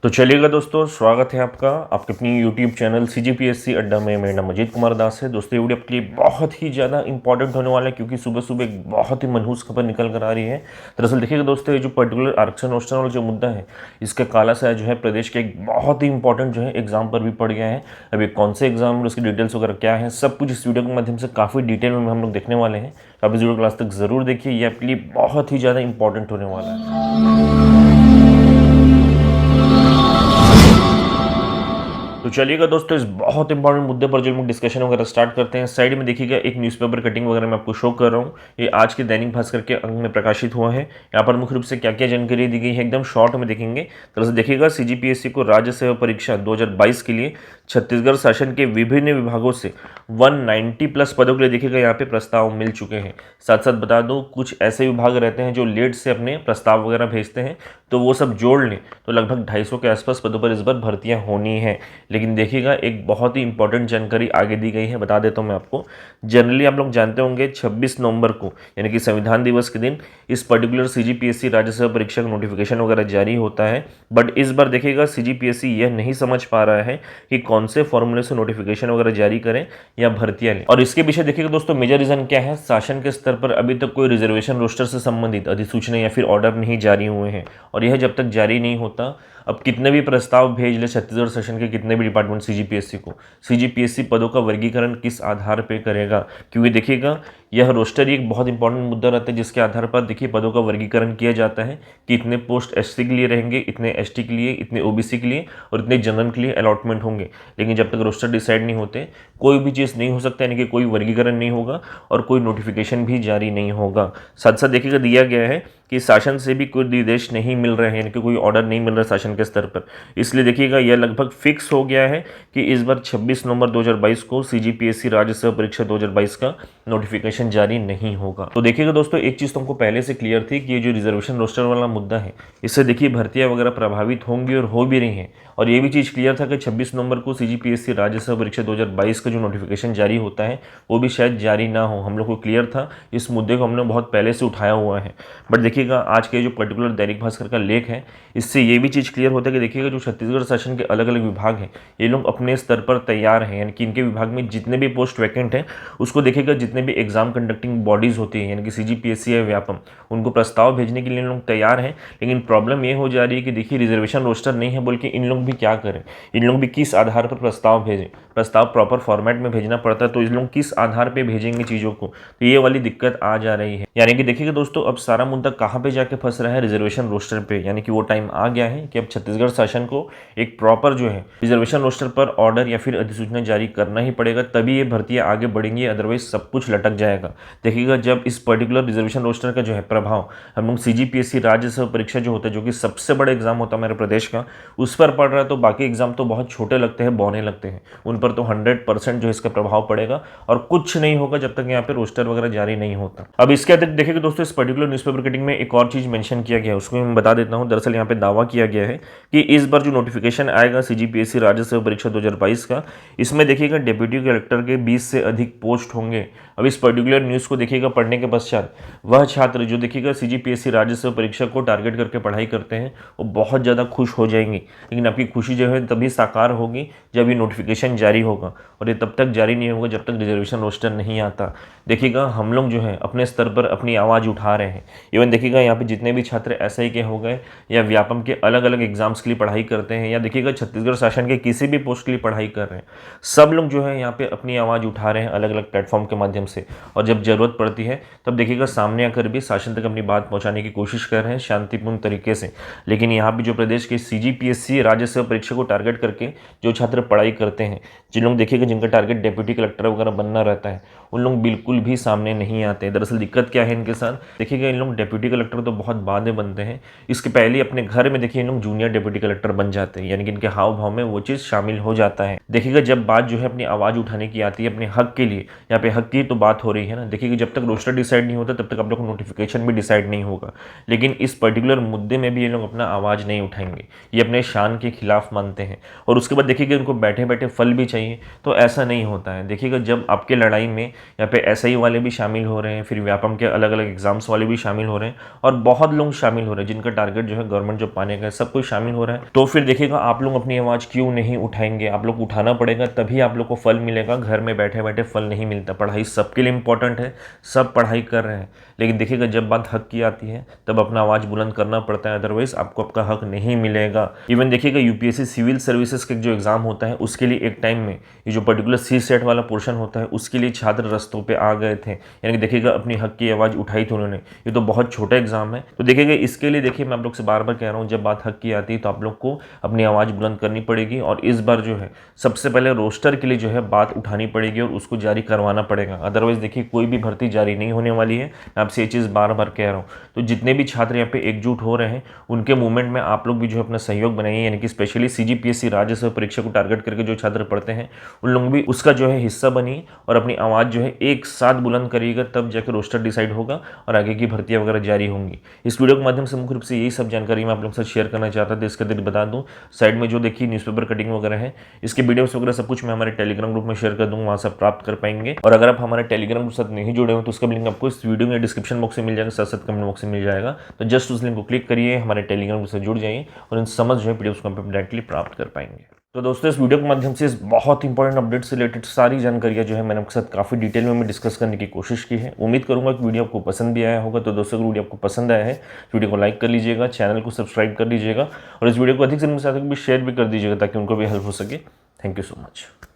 तो चलिएगा दोस्तों, स्वागत है आपका आपके अपनी यूट्यूब चैनल CGPSC अड्डा में। मेरा नाम अजीत कुमार दास है। दोस्तों ये वीडियो आपके लिए बहुत ही ज़्यादा इंपॉर्टेंट होने वाला है क्योंकि सुबह सुबह एक बहुत ही मनहूस खबर निकल कर आ रही है। दरअसल देखिएगा दोस्तों, ये जो पर्टिकुलर आरक्षण रोस्टर वाला जो मुद्दा है, इसका काला साया जो है प्रदेश के एक बहुत ही इंपॉर्टेंट जो है एग्जाम पर भी पड़ गया है। अभी कौन से एग्जाम और उसकी डिटेल्स वगैरह क्या है, सब कुछ इस वीडियो के माध्यम से काफ़ी डिटेल में हम लोग देखने वाले हैं। तो आप इस वीडियो क्लास तक ज़रूर देखिए, ये आपके लिए बहुत ही ज़्यादा इंपॉर्टेंट होने वाला है। तो चलिएगा दोस्तों, इस बहुत इंपॉर्टेंट मुद्दे पर जो हम डिस्कशन वगैरह स्टार्ट करते हैं। साइड में देखिएगा एक न्यूज़पेपर कटिंग वगैरह मैं आपको शो कर रहा हूँ। ये आज के दैनिक भास्कर के अंक में प्रकाशित हुआ है। यहाँ पर मुख्य रूप से क्या क्या जानकारी दी गई है एकदम शॉर्ट में देखेंगे। दरअसल देखिएगा, CGPSC को राज्य सेवा परीक्षा 2022 के लिए छत्तीसगढ़ शासन के विभिन्न विभागों से 190 प्लस पदों के लिए देखिएगा यहाँ पे प्रस्ताव मिल चुके हैं। साथ साथ बता दूं, कुछ ऐसे विभाग रहते हैं जो लेट से अपने प्रस्ताव वगैरह भेजते हैं, तो वो सब जोड़ लें तो लगभग 250 के आसपास पदों पर इस बार भर्तियां होनी है। लेकिन देखिएगा, एक बहुत ही इंपॉर्टेंट जानकारी आगे दी गई है, बता देता हूँ मैं आपको। जनरली आप लोग जानते होंगे 26 नवंबर को यानी कि संविधान दिवस के दिन इस पर्टिकुलर CGPSC राज्य सेवा परीक्षा का नोटिफिकेशन वगैरह जारी होता है। बट इस बार देखिएगा, CGPSC यह नहीं समझ पा रहा है कि कौन से फॉर्मूले से नोटिफिकेशन वगैरह जारी करें या भर्तियां लें। और इसके पीछे देखिएगा दोस्तों, मेजर रीजन क्या है। शासन के स्तर पर अभी तक कोई रिजर्वेशन रोस्टर से संबंधित अधिसूचना या फिर ऑर्डर नहीं जारी हुए हैं, और यह जब तक जारी नहीं होता, अब कितने भी प्रस्ताव भेज ले छत्तीसगढ़ शासन के कितने भी डिपार्टमेंट CGPSC को, CGPSC पदों का वर्गीकरण किस आधार पे करेगा। क्योंकि देखिएगा, यह रोस्टर एक बहुत इंपॉर्टेंट मुद्दा रहता है जिसके आधार पर देखिए पदों का वर्गीकरण किया जाता है कि इतने पोस्ट SC के लिए रहेंगे, इतने ST के लिए, इतने OBC के लिए और इतने जनरल के लिए अलॉटमेंट होंगे। लेकिन जब तक रोस्टर डिसाइड नहीं होते, कोई भी चीज़ नहीं हो सकता, यानी कि कोई वर्गीकरण नहीं होगा और कोई नोटिफिकेशन भी जारी नहीं होगा। साथ साथ देखिएगा, दिया गया है कि शासन से भी कोई निर्देश नहीं मिल रहे हैं, यानी कि कोई ऑर्डर नहीं मिल रहा शासन के स्तर पर। इसलिए देखिएगा, यह लगभग फिक्स हो गया है कि इस बार 26 नवंबर 2022 को CGPSC राज्य सेवा परीक्षा 2022 का नोटिफिकेशन जारी नहीं होगा। तो देखिएगा दोस्तों, एक चीज़ तुमको पहले से क्लियर थी कि ये जो रिजर्वेशन रोस्टर वाला मुद्दा है, इससे देखिए भर्तियां वगैरह प्रभावित होंगी और हो भी रही हैं। और ये भी चीज़ क्लियर था कि 26 नवंबर को CGPSC राज्य सेवा परीक्षा 2022 का जो नोटिफिकेशन जारी होता है, वो भी शायद जारी ना हो। हम लोग को क्लियर था, इस मुद्दे को हमने बहुत पहले से उठाया हुआ है। बट देखिएगा, आज के जो पर्टिकुलर दैनिक भास्कर का लेख है, इससे ये भी चीज़ क्लियर होता है कि देखिएगा, जो छत्तीसगढ़ शासन के अलग अलग विभाग हैं, ये लोग अपने स्तर पर तैयार हैं, यानी कि इनके विभाग में जितने भी पोस्ट वैकेंट हैं, उसको देखिएगा जितने भी एग्जाम कंडक्टिंग बॉडीज़ होती हैं, यानी कि CGPSC या व्यापम, उनको प्रस्ताव भेजने के लिए लोग तैयार हैं। लेकिन प्रॉब्लम ये हो जा रही है कि देखिए, रिजर्वेशन रोस्टर नहीं है, बोल के इन लोग भी क्या करें, इन लोग भी किस आधार पर प्रस्ताव भेजें। प्रस्ताव प्रॉपर फॉर्मेट में भेजना पड़ता है, तो इन लोग किस आधार पर भेजेंगे चीज़ों को, तो ये वाली दिक्कत आ जा रही है। यानी कि देखिएगा दोस्तों, अब सारा मुद्दा कहाँ पे जाके फंस रहा है, रिजर्वेशन रोस्टर पे। यानी कि वो टाइम आ गया है कि अब छत्तीसगढ़ शासन को एक प्रॉपर जो है रिजर्वेशन रोस्टर पर ऑर्डर या फिर अधिसूचना जारी करना ही पड़ेगा, तभी ये भर्तियां आगे बढ़ेंगी, अदरवाइज सब कुछ लटक जाएगा। देखिएगा, जब इस पर्टिकुलर रिजर्वेशन रोस्टर का जो है प्रभाव हम लोग CGPSC राज्य सेवा परीक्षा जो होता है, जो कि सबसे बड़ा एग्जाम होता है हमारे प्रदेश का, उस पर पड़ रहा है, तो बाकी एग्जाम तो बहुत छोटे लगते हैं, बौने लगते हैं। उन पर तो 100% जो इसका प्रभाव पड़ेगा और कुछ नहीं होगा जब तक यहाँ पे रोस्टर वगैरह जारी नहीं होता। अब इसके अतिरिक्त देखिएगा दोस्तों, इस पर्टिकुलर न्यूज़पेपर कटिंग में एक और चीज़ मेंशन किया गया है, उसको मैं बता देता हूँ। दरअसल यहाँ पे दावा किया गया है कि इस बार जो नोटिफिकेशन आएगा CGPSC राज्य सेवा परीक्षा 2022 का, इसमें देखिएगा डेप्यूटी कलेक्टर के 20 से अधिक पोस्ट होंगे। अब इस पर्टिकुलर न्यूज़ को देखिएगा पढ़ने के पश्चात, वह छात्र जो देखिएगा CGPSC राज्य सेवा परीक्षा को टारगेट करके पढ़ाई करते हैं, वो बहुत ज़्यादा खुश हो जाएंगी। लेकिन आपकी खुशी जो है तभी साकार होगी जब ये नोटिफिकेशन जारी होगा, और ये तब तक जारी नहीं होगा जब तक रिजर्वेशन रोस्टर नहीं आता। देखिएगा, हम लोग जो है अपने स्तर पर अपनी आवाज़ उठा रहे हैं। इवन देखिएगा, यहाँ पे जितने भी छात्र SI के हो गए या व्यापम के अलग अलग एग्जाम्स के लिए पढ़ाई करते हैं, या देखिएगा छत्तीसगढ़ शासन के किसी भी पोस्ट के लिए पढ़ाई कर रहे हैं, सब लोग जो है यहाँ पे अपनी आवाज़ उठा रहे हैं अलग अलग प्लेटफॉर्म के माध्यम से। और जब ज़रूरत पड़ती है तब देखिएगा, सामने आकर भी शासन तक अपनी बात पहुँचाने की कोशिश कर रहे हैं शांतिपूर्ण तरीके से। लेकिन यहाँ पर जो प्रदेश के CGPSC राज्य सेवा परीक्षा को टारगेट करके जो छात्र पढ़ाई करते हैं, जिन लोग देखिएगा जिनका टारगेट डेप्यूटी कलेक्टर वगैरह बनना रहता है, उन लोग बिल्कुल भी सामने नहीं आते। दरअसल दिक्कत क्या है इनके साथ, देखिएगा, इन लोग डेप्यूटी कलेक्टर तो बहुत बाद में बनते हैं, इसके पहले अपने घर में देखिए इन लोग जूनियर डेप्यूटी कलेक्टर बन जाते हैं, यानी कि इनके हाव भाव में वो चीज़ शामिल हो जाता है। देखिएगा, जब बात जो है अपनी आवाज़ उठाने की आती है अपने हक के लिए, यहाँ पे हक की तो बात हो रही है ना। देखिएगा, जब तक रोस्टर डिसाइड नहीं होता तब तक आप लोग को नोटिफिकेशन भी डिसाइड नहीं होगा। लेकिन इस पर्टिकुलर मुद्दे में भी ये लोग अपना आवाज़ नहीं उठाएंगे, ये अपने शान के खिलाफ मानते हैं। और उसके बाद देखिएगा, उनको बैठे बैठे फल भी चाहिए, तो ऐसा नहीं होता है। देखिएगा, जब आपके लड़ाई में यहाँ पे SI वाले भी शामिल हो रहे हैं, फिर व्यापम के अलग अलग एग्जाम्स वाले भी शामिल हो रहे हैं, और बहुत लोग शामिल हो रहे हैं जिनका टारगेट जो है गवर्नमेंट जॉब पाने का, सब कोई शामिल हो रहा है। तो फिर देखिएगा आप लोग अपनी आवाज़ क्यों नहीं उठाएंगे, आप लोग उठाना पड़ेगा, तभी आप लोग को फल मिलेगा। घर में बैठे बैठे फल नहीं मिलता। पढ़ाई सबके लिए इंपॉर्टेंट है, सब पढ़ाई कर रहे हैं, लेकिन देखिएगा जब बात हक की आती है तब अपना आवाज़ बुलंद करना पड़ता है, अदरवाइज आपको आपका हक नहीं मिलेगा। इवन देखिएगा यूपीएससी सिविल सर्विसेज का जो एग्जाम होता है उसके लिए एक टाइम में ये जो पर्टिकुलर सी सेट वाला पोर्शन होता है उसके लिए छात्र रस्तों पे आ गए थे, यानी कि देखिएगा अपनी हक की आवाज़ उठाई थी उन्होंने। ये तो बहुत छोटा एग्जाम है। तो देखिएगा इसके लिए देखिए मैं आप लोग से बार बार कह रहा हूँ, जब बात हक की आती है तो आप लोग को अपनी आवाज़ बुलंद करनी पड़ेगी। और इस बार जो है सबसे पहले रोस्टर के लिए जो है बात उठानी पड़ेगी और उसको जारी करवाना पड़ेगा। अदरवाइज देखिए कोई भी भर्ती जारी नहीं होने वाली है। मैं आपसे ये चीज़ बार बार कह रहा हूँ। तो जितने भी छात्र यहाँ पे एकजुट हो रहे हैं उनके मूवमेंट में आप लोग भी जो है अपना सहयोग बनाइए, यानी कि स्पेशली सीजीपीएससी राज्य परीक्षा को टारगेट करके जो छात्र पढ़ते हैं उन लोग भी उसका जो है हिस्सा बनिए और अपनी आवाज़ जो है एक साथ बुलंद करिएगा, तब जाकर रोस्टर डिसाइड होगा और आगे की भर्तियां वगैरह जारी होंगी। इस वीडियो के माध्यम से मुख्य रूप से यही सब जानकारी मैं आप लोगों के साथ शेयर करना चाहता था। इसके अंदर बता दूं, साइड में जो देखिए न्यूज़पेपर कटिंग वगैरह है, इसके वीडियोस वगैरह सब कुछ मैं हमारे टेलीग्राम ग्रुप में शेयर कर दूंगा, वहाँ से प्राप्त कर पाएंगे। और अगर आप हमारे टेलीग्राम ग्रुप के साथ नहीं जुड़े हो तो उसका लिंक आपको इस वीडियो में डिस्क्रिप्शन बॉक्स में मिल जाएगा, साथ साथ कमेंट बॉक्स में मिल जाएगा। तो जस्ट उस लिंक को क्लिक करिए, हमारे टेलीग्राम ग्रुप से जुड़ जाइए और इन समझ जो है पीडीएफ को आप डायरेक्टली प्राप्त कर पाएंगे। तो दोस्तों इस वीडियो के माध्यम से इस बहुत इंपॉर्टेंट अपडेट से रिलेटेड सारी जानकारियां जो है मैंने आपके साथ काफ़ी डिटेल में डिस्कस करने की कोशिश की है। उम्मीद करूंगा कि वीडियो आपको पसंद भी आया होगा। तो दोस्तों अगर वीडियो आपको पसंद आया है वीडियो को लाइक कर लीजिएगा, चैनल को सब्सक्राइब कर लीजिएगा और इस वीडियो को अधिक से अधिक भी शेयर भी कर दीजिएगा ताकि उनको भी हेल्प हो सके। Thank you so much.